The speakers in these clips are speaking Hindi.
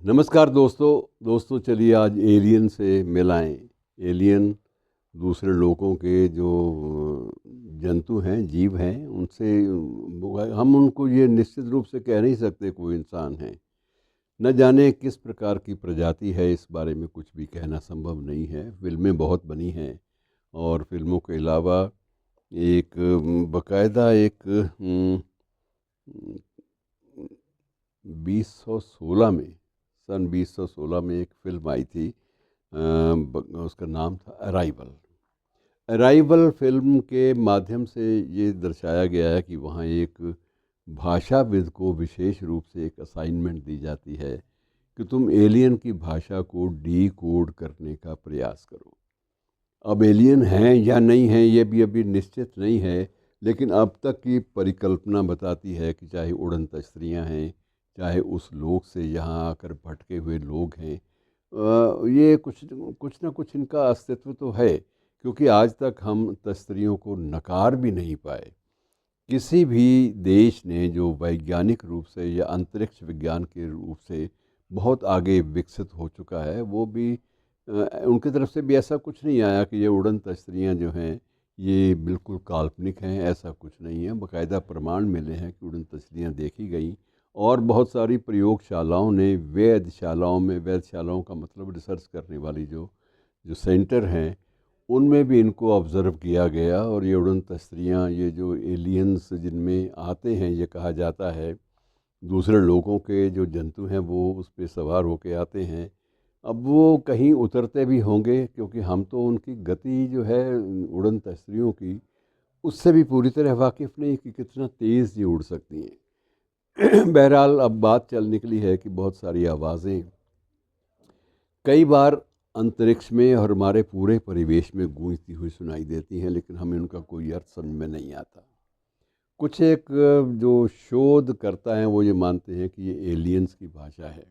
नमस्कार दोस्तों चलिए आज एलियन से मिलाएं। एलियन दूसरे लोगों के जो जंतु हैं, जीव हैं, उनसे हम उनको ये निश्चित रूप से कह नहीं सकते कोई इंसान है। न जाने किस प्रकार की प्रजाति है, इस बारे में कुछ भी कहना संभव नहीं है। फिल्में बहुत बनी हैं और फिल्मों के अलावा एक बाकायदा एक 2016 में, सन 2016 में एक फ़िल्म आई थी। उसका नाम था अराइवल। अराइवल फ़िल्म के माध्यम से ये दर्शाया गया है कि वहाँ एक भाषाविद को विशेष रूप से एक असाइनमेंट दी जाती है कि तुम एलियन की भाषा को डी कोड करने का प्रयास करो। अब एलियन हैं या नहीं हैं ये भी अभी निश्चित नहीं है, लेकिन अब तक की परिकल्पना बताती है कि चाहे उड़न तस्त्रियाँ हैं, चाहे उस लोक से यहाँ आकर भटके हुए लोग हैं, ये कुछ कुछ ना कुछ इनका अस्तित्व तो है, क्योंकि आज तक हम तस्त्रियों को नकार भी नहीं पाए। किसी भी देश ने जो वैज्ञानिक रूप से या अंतरिक्ष विज्ञान के रूप से बहुत आगे विकसित हो चुका है, वो भी उनकी तरफ से भी ऐसा कुछ नहीं आया कि ये उड़न तस्त्रियाँ जो हैं ये बिल्कुल काल्पनिक हैं। ऐसा कुछ नहीं है, बाकायदा प्रमाण मिले हैं कि उड़न तस्त्रियाँ देखी गई और बहुत सारी प्रयोगशालाओं ने, वेधशालाओं का मतलब रिसर्च करने वाली जो जो सेंटर हैं, उनमें भी इनको ऑब्ज़र्व किया गया। और ये उड़न तस्त्रियाँ, ये जो एलियंस जिनमें आते हैं, ये कहा जाता है दूसरे लोगों के जो जंतु हैं वो उस पे सवार होके आते हैं। अब वो कहीं उतरते भी होंगे, क्योंकि हम तो उनकी गति जो है उड़न तस्त्रियों की, उससे भी पूरी तरह वाकिफ़ नहीं कि कितना तेज़ ये उड़ सकती हैं। बहरहाल अब बात चल निकली है कि बहुत सारी आवाज़ें कई बार अंतरिक्ष में और हमारे पूरे परिवेश में गूंजती हुई सुनाई देती हैं, लेकिन हमें उनका कोई अर्थ समझ में नहीं आता। कुछ एक जो शोध करता है वो ये मानते हैं कि ये एलियंस की भाषा है।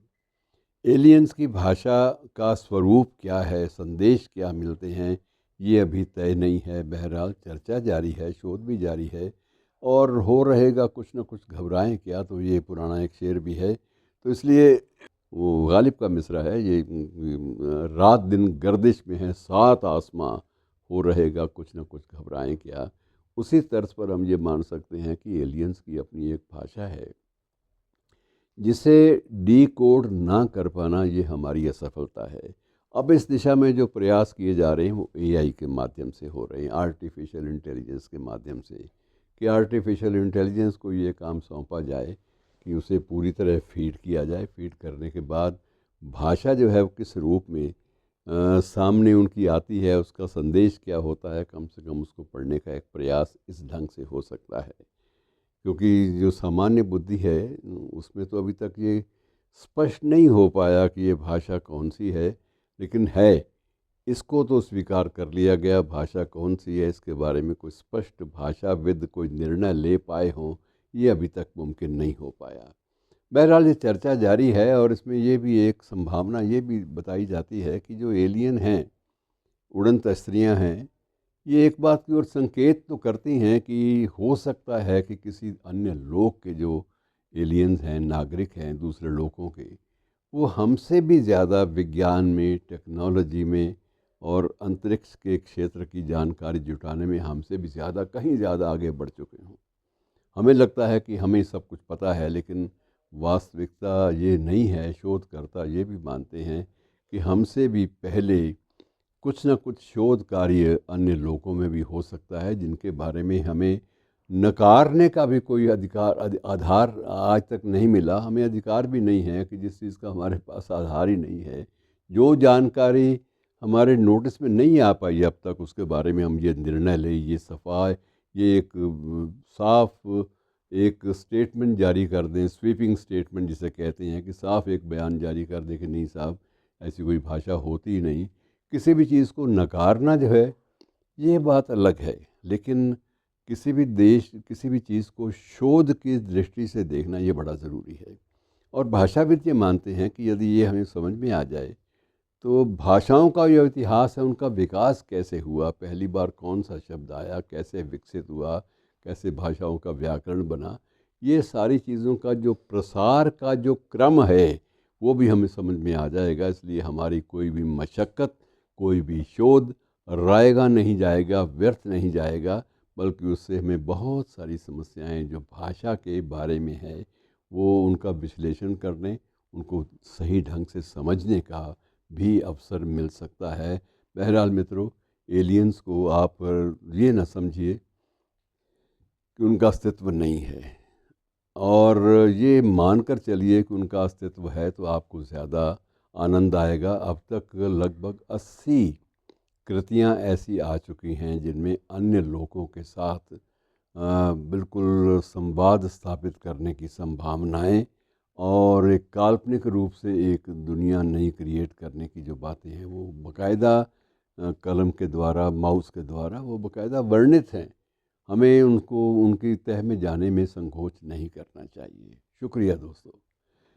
एलियंस की भाषा का स्वरूप क्या है, संदेश क्या मिलते हैं, ये अभी तय नहीं है। बहरहाल चर्चा जारी है, शोध भी जारी है और हो रहेगा। कुछ न कुछ घबराएं क्या, तो ये पुराना एक शेर भी है। तो इसलिए वो गालिब का मिसरा है ये, रात दिन गर्दिश में है सात आसमां, हो रहेगा कुछ न कुछ घबराएं क्या। उसी तर्ज पर हम ये मान सकते हैं कि एलियंस की अपनी एक भाषा है जिसे डी कोड ना कर पाना, ये हमारी असफलता है। अब इस दिशा में जो प्रयास किए जा रहे हैं वो एआई के माध्यम से हो रहे हैं, आर्टिफिशियल इंटेलिजेंस के माध्यम से, कि आर्टिफिशियल इंटेलिजेंस को ये काम सौंपा जाए कि उसे पूरी तरह फीड किया जाए। फीड करने के बाद भाषा जो है वो किस रूप में सामने उनकी आती है, उसका संदेश क्या होता है, कम से कम उसको पढ़ने का एक प्रयास इस ढंग से हो सकता है। क्योंकि जो सामान्य बुद्धि है उसमें तो अभी तक ये स्पष्ट नहीं हो पाया कि ये भाषा कौन सी है, लेकिन है, इसको तो स्वीकार कर लिया गया। भाषा कौन सी है इसके बारे में कोई स्पष्ट भाषाविद कोई निर्णय ले पाए हों, ये अभी तक मुमकिन नहीं हो पाया। बहरहाल ये चर्चा जारी है और इसमें ये भी एक संभावना ये भी बताई जाती है कि जो एलियन हैं, उड़न तस्त्रियाँ हैं, ये एक बात की ओर संकेत तो करती हैं कि हो सकता है कि किसी अन्य लोक के जो एलियंस हैं, नागरिक हैं दूसरे लोगों के, वो हमसे भी ज़्यादा विज्ञान में, टेक्नोलॉजी में और अंतरिक्ष के क्षेत्र की जानकारी जुटाने में हमसे भी ज़्यादा, कहीं ज़्यादा आगे बढ़ चुके हों। हमें लगता है कि हमें सब कुछ पता है, लेकिन वास्तविकता ये नहीं है। शोधकर्ता ये भी मानते हैं कि हमसे भी पहले कुछ न कुछ शोध कार्य अन्य लोगों में भी हो सकता है, जिनके बारे में हमें नकारने का भी कोई आधार आज तक नहीं मिला। हमें अधिकार भी नहीं है कि जिस चीज़ का हमारे पास आधार ही नहीं है, जो जानकारी हमारे नोटिस में नहीं आ पाई अब तक, उसके बारे में हम ये निर्णय लें, ये सफाई, ये एक साफ एक स्टेटमेंट जारी कर दें, स्वीपिंग स्टेटमेंट जिसे कहते हैं, कि साफ एक बयान जारी कर दें कि नहीं साहब, ऐसी कोई भाषा होती ही नहीं। किसी भी चीज़ को नकारना जो है ये बात अलग है, लेकिन किसी भी देश, किसी भी चीज़ को शोध की दृष्टि से देखना ये बड़ा ज़रूरी है। और भाषाविद ये मानते हैं कि यदि ये हमें समझ में आ जाए तो भाषाओं का जो इतिहास है, उनका विकास कैसे हुआ, पहली बार कौन सा शब्द आया, कैसे विकसित हुआ, कैसे भाषाओं का व्याकरण बना, ये सारी चीज़ों का जो प्रसार का जो क्रम है, वो भी हमें समझ में आ जाएगा। इसलिए हमारी कोई भी मशक्क़त, कोई भी शोध रायगा नहीं जाएगा, व्यर्थ नहीं जाएगा, बल्कि उससे हमें बहुत सारी समस्याएं जो भाषा के बारे में है वो उनका विश्लेषण करने, उनको सही ढंग से समझने का भी अवसर मिल सकता है। बहरहाल मित्रों, एलियंस को आप ये ना समझिए कि उनका अस्तित्व नहीं है, और ये मानकर चलिए कि उनका अस्तित्व है तो आपको ज़्यादा आनंद आएगा। अब तक लगभग 80 कृतियाँ ऐसी आ चुकी हैं जिनमें अन्य लोगों के साथ बिल्कुल संवाद स्थापित करने की संभावनाएं और एक काल्पनिक रूप से एक दुनिया नई क्रिएट करने की जो बातें हैं वो बाकायदा कलम के द्वारा, माउस के द्वारा वो बाकायदा वर्णित हैं। हमें उनको उनकी तह में जाने में संकोच नहीं करना चाहिए। शुक्रिया दोस्तों।